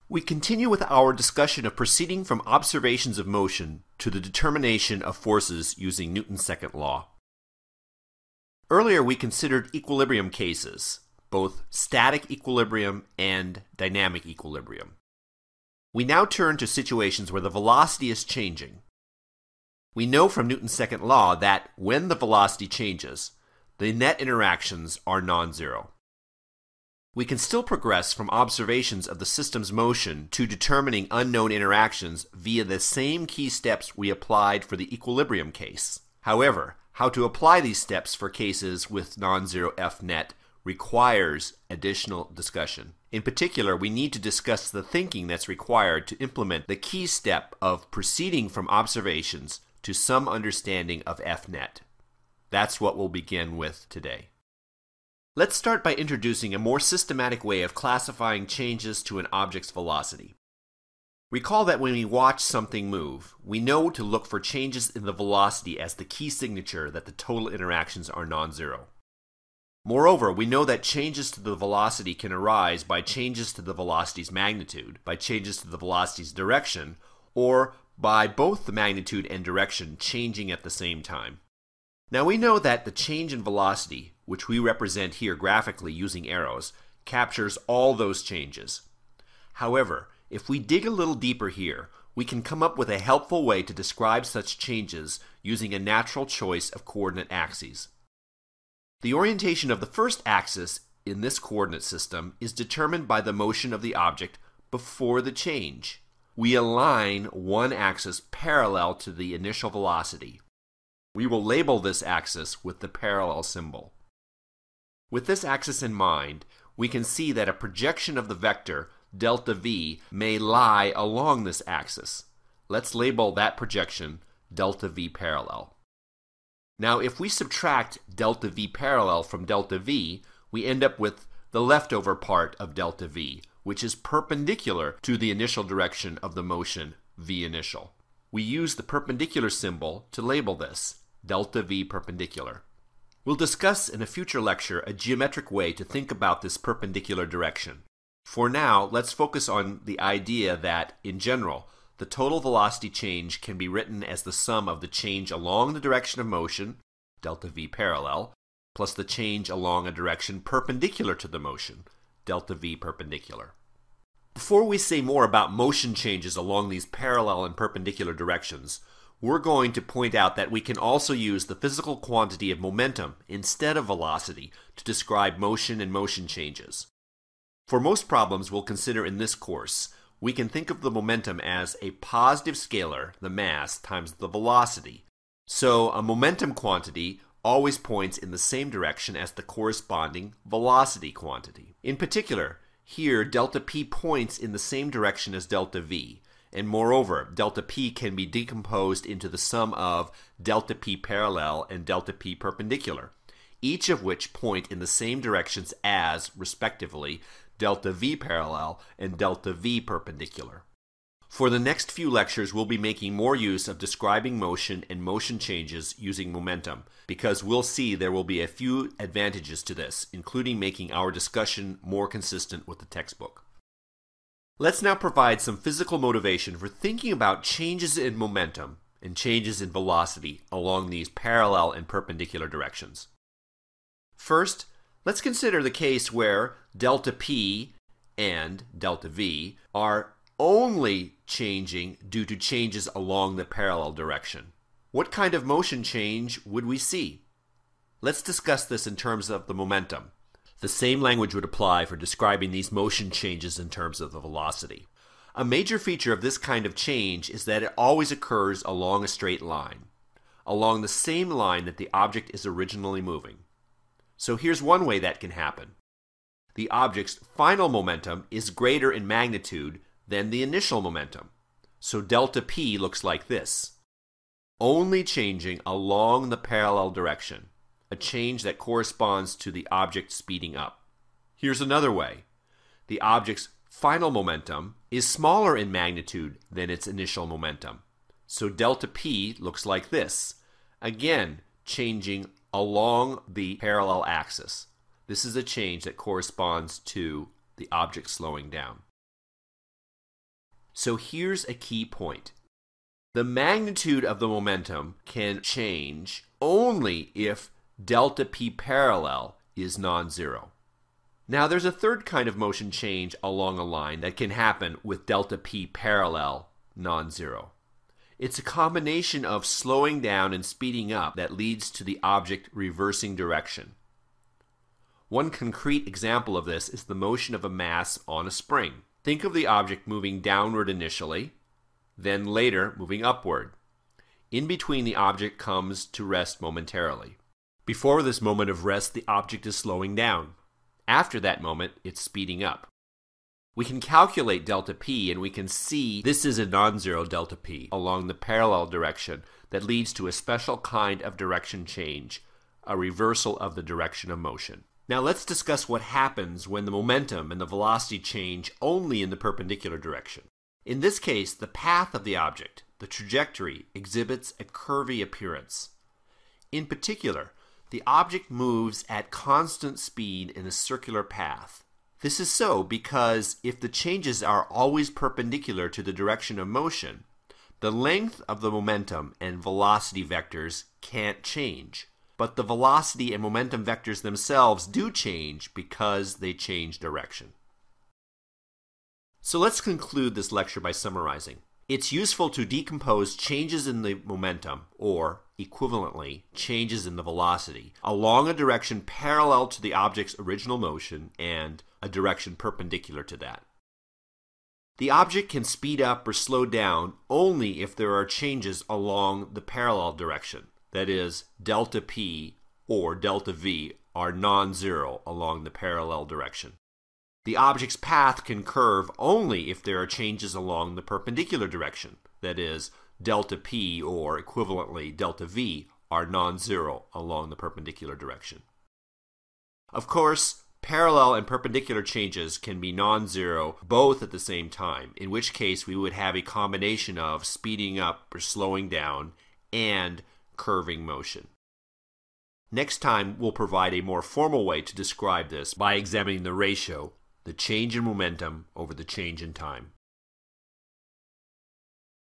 We continue with our discussion of proceeding from observations of motion to the determination of forces using Newton's second law. Earlier we considered equilibrium cases, both static equilibrium and dynamic equilibrium. We now turn to situations where the velocity is changing. We know from Newton's second law that when the velocity changes, the net interactions are non-zero. We can still progress from observations of the system's motion to determining unknown interactions via the same key steps we applied for the equilibrium case. However, how to apply these steps for cases with non-zero F net requires additional discussion. In particular, we need to discuss the thinking that's required to implement the key step of proceeding from observations to some understanding of F net. That's what we'll begin with today. Let's start by introducing a more systematic way of classifying changes to an object's velocity. Recall that when we watch something move, we know to look for changes in the velocity as the key signature that the total interactions are non-zero. Moreover, we know that changes to the velocity can arise by changes to the velocity's magnitude, by changes to the velocity's direction, or by both the magnitude and direction changing at the same time. Now we know that the change in velocity, which we represent here graphically using arrows, captures all those changes. However, if we dig a little deeper here, we can come up with a helpful way to describe such changes using a natural choice of coordinate axes. The orientation of the first axis in this coordinate system is determined by the motion of the object before the change. We align one axis parallel to the initial velocity. We will label this axis with the parallel symbol. With this axis in mind, we can see that a projection of the vector delta v may lie along this axis. Let's label that projection delta v parallel. Now if we subtract delta v parallel from delta v, we end up with the leftover part of delta v, which is perpendicular to the initial direction of the motion v initial. We use the perpendicular symbol to label this, delta v perpendicular. We'll discuss in a future lecture a geometric way to think about this perpendicular direction. For now, let's focus on the idea that, in general, the total velocity change can be written as the sum of the change along the direction of motion, delta v parallel, plus the change along a direction perpendicular to the motion, delta v perpendicular. Before we say more about motion changes along these parallel and perpendicular directions, we're going to point out that we can also use the physical quantity of momentum instead of velocity to describe motion and motion changes. For most problems we'll consider in this course, we can think of the momentum as a positive scalar, the mass, times the velocity. So a momentum quantity always points in the same direction as the corresponding velocity quantity. In particular, here delta p points in the same direction as delta v. And moreover, delta p can be decomposed into the sum of delta p parallel and delta p perpendicular, each of which point in the same directions as, respectively, delta v parallel and delta v perpendicular. For the next few lectures, we'll be making more use of describing motion and motion changes using momentum, because we'll see there will be a few advantages to this, including making our discussion more consistent with the textbook. Let's now provide some physical motivation for thinking about changes in momentum and changes in velocity along these parallel and perpendicular directions. First, let's consider the case where delta p and delta v are only changing due to changes along the parallel direction. What kind of motion change would we see? Let's discuss this in terms of the momentum. The same language would apply for describing these motion changes in terms of the velocity. A major feature of this kind of change is that it always occurs along a straight line, along the same line that the object is originally moving. So here's one way that can happen. The object's final momentum is greater in magnitude than the initial momentum. So delta p looks like this, only changing along the parallel direction, a change that corresponds to the object speeding up. Here's another way. The object's final momentum is smaller in magnitude than its initial momentum. So delta p looks like this, again changing along the parallel axis. This is a change that corresponds to the object slowing down. So here's a key point. The magnitude of the momentum can change only if delta p parallel is non-zero. Now there's a third kind of motion change along a line that can happen with delta p parallel non-zero. It's a combination of slowing down and speeding up that leads to the object reversing direction. One concrete example of this is the motion of a mass on a spring. Think of the object moving downward initially, then later moving upward. In between, the object comes to rest momentarily. Before this moment of rest, the object is slowing down. After that moment, it's speeding up. We can calculate delta p, and we can see this is a non-zero delta p along the parallel direction that leads to a special kind of direction change, a reversal of the direction of motion. Now let's discuss what happens when the momentum and the velocity change only in the perpendicular direction. In this case, the path of the object, the trajectory, exhibits a curvy appearance. In particular, the object moves at constant speed in a circular path. This is so because if the changes are always perpendicular to the direction of motion, the length of the momentum and velocity vectors can't change. But the velocity and momentum vectors themselves do change because they change direction. So let's conclude this lecture by summarizing. It's useful to decompose changes in the momentum, or equivalently, changes in the velocity, along a direction parallel to the object's original motion and a direction perpendicular to that. The object can speed up or slow down only if there are changes along the parallel direction. That is, delta p or delta v are non-zero along the parallel direction. The object's path can curve only if there are changes along the perpendicular direction. That is, delta p or equivalently delta v are non-zero along the perpendicular direction. Of course, parallel and perpendicular changes can be non-zero both at the same time, in which case we would have a combination of speeding up or slowing down and curving motion. Next time, we'll provide a more formal way to describe this by examining the ratio, the change in momentum over the change in time.